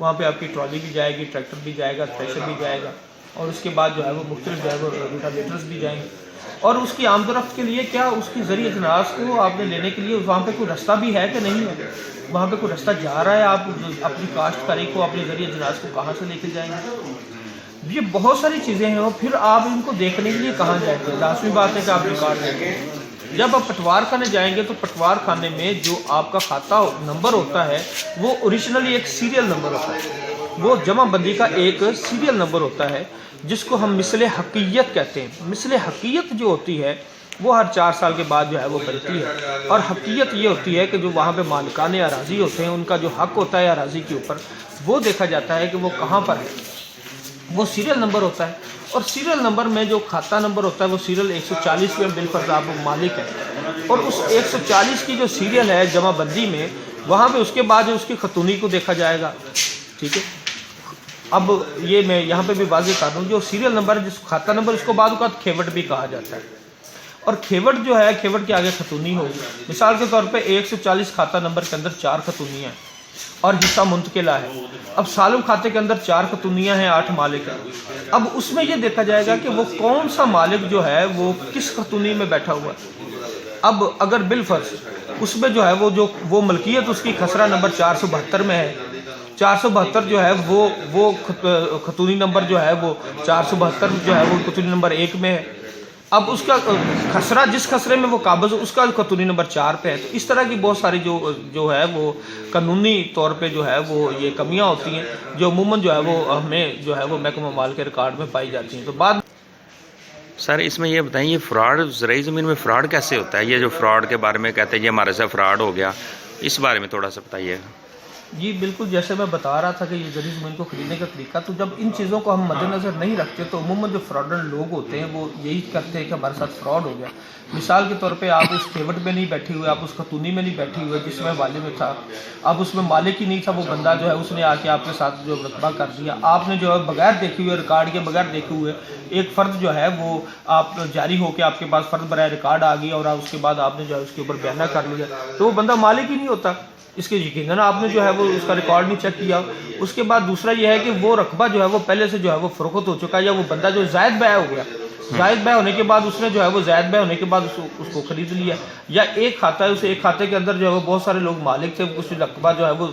وہاں پہ آپ کی ٹرالی بھی جائے گی، ٹریکٹر بھی جائے گا، تھریشر بھی جائے گا، اور اس کے بعد جو ہے وہ مختلف جو ہے وہ روٹاویٹرز بھی جائیں گے۔ اور اس کی آمد و رفت کے لیے کیا اس کی زرعی اجناس کو آپ نے لینے کے لیے وہاں پہ کوئی رستہ بھی ہے کہ نہیں ہے، وہاں پہ کوئی رستہ جا رہا ہے، آپ اپنی کاشتکاری کو، اپنی زرعی اجناس کو کہاں سے لے کے جائیں گے؟ یہ بہت ساری چیزیں ہیں، اور پھر آپ ان کو دیکھنے کے لیے کہاں جائیں گے؟ لازمی بات ہے کہ آپ ریکارڈ دیکھیں۔ جب آپ پٹوار خانے جائیں گے تو پٹوار خانے میں جو آپ کا کھاتہ نمبر ہوتا ہے وہ اوریجنلی ایک سیریل نمبر ہوتا ہے، وہ جمع بندی کا ایک سیریل نمبر ہوتا ہے جس کو ہم مثل حقیقت کہتے ہیں۔ مثل حقیقت جو ہوتی ہے وہ ہر 4 سال کے بعد جو ہے وہ بنتی ہے، اور حقیقت یہ ہوتی ہے کہ جو وہاں پہ مالکان اراضی ہوتے ہیں ان کا جو حق ہوتا ہے اراضی کے اوپر وہ دیکھا جاتا ہے کہ وہ کہاں پر ہے، وہ سیریل نمبر ہوتا ہے۔ اور سیریل نمبر میں جو کھاتہ نمبر ہوتا ہے وہ سیریل 140 میں بالفرض آپ مالک ہے، اور اس 140 کی جو سیریل ہے جمع بندی میں، وہاں پہ اس کے بعد اس کی خطونی کو دیکھا جائے گا، ٹھیک ہے۔ اب یہ میں یہاں پہ بھی واضح کر دوں، جو سیریل نمبر ہے، جس کھاتہ نمبر، اس کو بعد اوقات کھیوٹ بھی کہا جاتا ہے، اور کھیوٹ جو ہے کھیوٹ کے آگے خطونی ہوگی۔ مثال کے طور پہ 140 کھاتہ نمبر کے اندر 4 خطونیاں ہیں اور حصہ منتقلہ ہے۔ اب سالم کھاتے کے اندر 4 خطونیاں ہیں، 8 مالک ہیں۔ اب اس میں یہ دیکھا جائے گا کہ وہ کون سا مالک جو ہے وہ کس خطونی میں بیٹھا ہوا ہے۔ اب اگر بالفرض اس میں جو ہے وہ ملکیت اس کی خسرہ نمبر 472 میں ہے، 472 جو ہے وہ خطونی نمبر جو ہے وہ 472 جو ہے وہ خطونی نمبر 1 میں ہے۔ اب اس کا خسرہ، جس خسرے میں وہ قابض اس کا خطونی نمبر 4 پہ ہے۔ تو اس طرح کی بہت ساری جو ہے وہ قانونی طور پہ جو ہے وہ یہ کمیاں ہوتی ہیں جو عموماً جو ہے وہ ہمیں جو ہے وہ محکمہ مال کے ریکارڈ میں پائی جاتی ہیں۔ تو بعد سر اس میں یہ بتائیں، یہ فراڈ زرعی زمین میں فراڈ کیسے ہوتا ہے؟ یہ جو فراڈ کے بارے میں کہتے ہیں یہ ہمارے ساتھ فراڈ ہو گیا، اس بارے میں تھوڑا سا بتائیے گا۔ جی بالکل، جیسے میں بتا رہا تھا کہ یہ زرعی زمین کو خریدنے کا طریقہ، تو جب ان چیزوں کو ہم مد نظر نہیں رکھتے تو عموماً جو فراڈن لوگ ہوتے ہیں وہ یہی کرتے ہیں کہ ہمارے ساتھ فراڈ ہو گیا۔ مثال کے طور پہ آپ اس کھیوٹ میں نہیں بیٹھے ہوئے، آپ اس خطونی میں نہیں بیٹھے ہوئے جس میں والے میں تھا، اب اس میں مالک ہی نہیں تھا وہ بندہ جو ہے اس نے آ کے آپ کے ساتھ جو رقبہ کر دیا، آپ نے جو ہے بغیر دیکھے ہوئے، ریکارڈ کے بغیر دیکھے ہوئے ایک فرد جو ہے وہ آپ جاری ہو کے آپ کے پاس فرد برائے ریکارڈ آ گیا، اور اس کے بعد آپ نے جو ہے اس کے اوپر بیانہ کر لیا، تو وہ بندہ مالک ہی نہیں ہوتا اس کے، یقیناً آپ نے جو ہے وہ اس کا ریکارڈ نہیں چیک کیا۔ اس کے بعد دوسرا یہ ہے کہ وہ رقبہ جو ہے وہ پہلے سے جو ہے وہ فروخت ہو چکا ہے، یا وہ بندہ جو زائد بیع ہو گیا، زائد بیع ہونے کے بعد اس نے جو ہے وہ زائد بیع ہونے کے بعد اس کو خرید لیا، یا ایک کھاتا ہے، اس ایک کھاتے کے اندر جو ہے وہ بہت سارے لوگ مالک تھے، کچھ رقبہ جو ہے وہ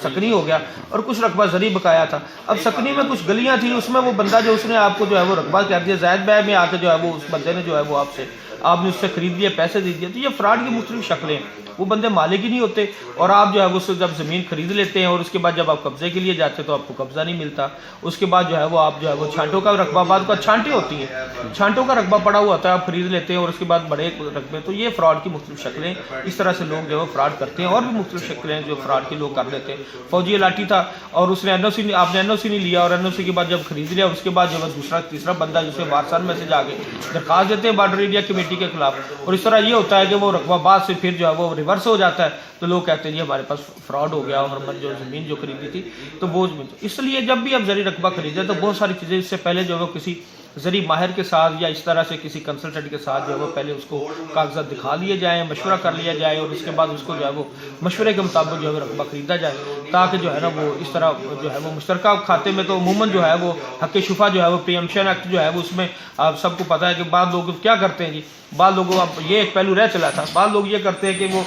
سکنی ہو گیا اور کچھ رقبہ زرعی بقایا تھا۔ اب سکنی میں کچھ گلیاں تھیں، اس میں وہ بندہ جو اس نے آپ کو جو ہے وہ رقبہ کر دیا، زائد بیع میں آ کے جو ہے وہ اس بندے نے جو ہے وہ آپ نے اس سے خرید لیا، پیسے دے دیا۔ تو یہ فراڈ کی مختلف شکلیں ہیں، وہ بندے مالک ہی نہیں ہوتے، اور آپ جو ہے وہ جب زمین خرید لیتے ہیں اور اس کے بعد جب آپ قبضے کے لیے جاتے ہیں تو آپ کو قبضہ نہیں ملتا، اس کے بعد جو ہے وہ آپ جو ہے وہ چھانٹوں کا رقبہ، بعد کا چھانٹیں ہوتی ہیں، چھانٹوں کا رقبہ پڑا ہوا ہوتا ہے، آپ خرید لیتے ہیں اور اس کے بعد بڑے رقبے۔ تو یہ فراڈ کی مختلف شکلیں، اس طرح سے لوگ جو ہے وہ فراڈ کرتے ہیں، اور بھی مختلف شکلیں جو فراڈ کے لوگ کر لیتے ہیں۔ فوجی الاٹی تھا اور اس نے NOC، آپ نے NOC نہیں لیا، اور NOC کے بعد جب خرید لیا اس کے بعد جو ہے دوسرا تیسرا بندہ جسے وارثان میسج آ گئے درخواست دیتے ہیں بارڈر ایریا کمیٹی کے خلاف، اور اس طرح یہ ہوتا ہے کہ وہ رقبہ بعد سے پھر جو ہے وہ ریورس ہو جاتا ہے، تو لوگ کہتے ہیں جی ہمارے پاس فراڈ ہو گیا، اور ہماری جو زمین جو خریدی تھی تو وہ زمین۔ اس لیے جب بھی آپ زرعی رقبہ خریدیں تو بہت ساری چیزیں اس سے پہلے جو ہے وہ کسی زرعی ماہر کے ساتھ یا اس طرح سے کسی کنسلٹنٹ کے ساتھ جو ہے وہ پہلے اس کو کاغذات دکھا لیے جائیں، مشورہ کر لیا جائے، اور اس کے بعد اس کو جو ہے وہ مشورے کے مطابق جو ہے رقبہ خریدا جائے، تاکہ جو ہے نا وہ اس طرح جو ہے وہ مشترکہ کھاتے میں تو عموماً جو ہے وہ حق شفا جو ہے وہ پریمپشن ایکٹ جو ہے وہ اس میں آپ سب کو پتہ ہے کہ بعض لوگ کیا کرتے ہیں جی، بعض لوگوں اب یہ ایک پہلو رہ چلا تھا، بعض لوگ یہ کرتے ہیں کہ وہ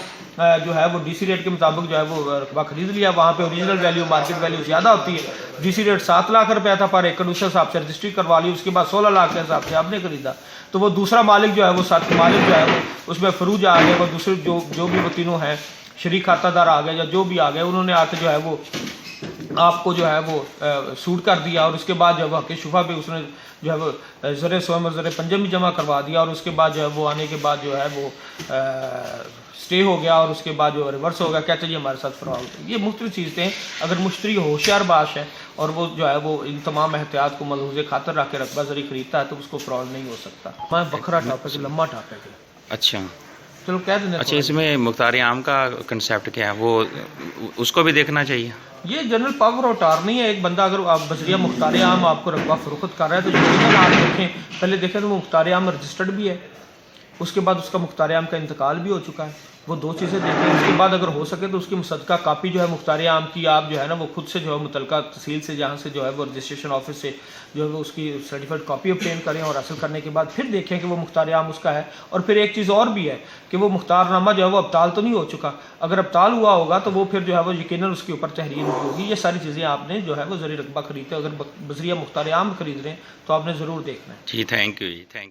جو ہے وہ DC ریٹ کے مطابق جو ہے وہ رقبہ خرید لیا، وہاں پہ اوریجنل ویلیو مارکیٹ ویلیو زیادہ ہوتی ہے، DC ریٹ 7 لاکھ روپیہ تھا پر ایکڑ، اس حساب سے رجسٹری کروا لی، اس کے بعد 16 لاکھ کے حساب سے آپ نے خریدا، تو وہ دوسرا مالک جو ہے وہ ساتھ مالک جو ہے وہ اس میں فروج آ گئے، وہ دوسرے جو بھی وہ تینوں ہیں شریک کھاتہ دار آ گئے یا جو بھی آ گئے، انہوں نے آ کے جو ہے وہ آپ کو جو ہے وہ سوٹ کر دیا، اور اس کے بعد جو ہے وہ حق شفا پہ اس نے جو ہے وہ زر سوم اور زر پنجم بھی جمع کروا دیا، اور اس کے بعد جو ہے وہ آنے کے بعد جو ہے وہ سٹے ہو گیا، اور اس کے بعد جو ریورس ہو گیا، کہتے ہیں جی ہمارے ساتھ فراڈ ہوتا ہے۔ یہ مختلف چیزیں ہیں، اگر مشتری ہوشیار باش ہے اور وہ جو ہے وہ ان تمام احتیاط کو ملحوظ خاطر رکھ کے رقبہ زرعی خریدتا ہے تو اس کو فراڈ نہیں ہو سکتا۔ میں بکھرا ٹاپک لمبا ٹاپک ہے، اچھا چلو کہہ دیں۔ اچھا، اس میں مختار عام کا کنسیپٹ کیا ہے، وہ اس کو بھی دیکھنا چاہیے؟ یہ جنرل پاور اٹارنی ہے، ایک بندہ اگر آپ بذریعہ مختار عام آپ کو رقبہ فروخت کر رہا ہے تو یقیناً آپ دیکھیں، پہلے دیکھیں تو وہ مختار عام رجسٹرڈ بھی ہے، اس کے بعد اس کا مختار عام کا انتقال بھی ہو چکا ہے، وہ دو چیزیں دیکھیں۔ اس کے بعد اگر ہو سکے تو اس کی مصدقہ کاپی جو ہے مختار عام کی آپ جو ہے نا وہ خود سے جو ہے متعلقہ تحصیل سے جہاں سے جو ہے وہ رجسٹریشن آفس سے جو ہے وہ اس کی سرٹیفائڈ کاپی obtain کریں، اور حاصل کرنے کے بعد پھر دیکھیں کہ وہ مختار عام اس کا ہے۔ اور پھر ایک چیز اور بھی ہے کہ وہ مختار نامہ جو ہے وہ ابطال تو نہیں ہو چکا، اگر ابطال ہوا ہوگا تو وہ پھر جو ہے وہ یقیناً اس کے اوپر تحریر بھی ہوگی۔ یہ ساری چیزیں آپ نے جو ہے وہ زرعی رقبہ خریدتے اگر بذریعہ مختار عام خرید رہے ہیں تو آپ نے ضرور دیکھنا ہے۔ جی تھینک یو جی، تھینک یو۔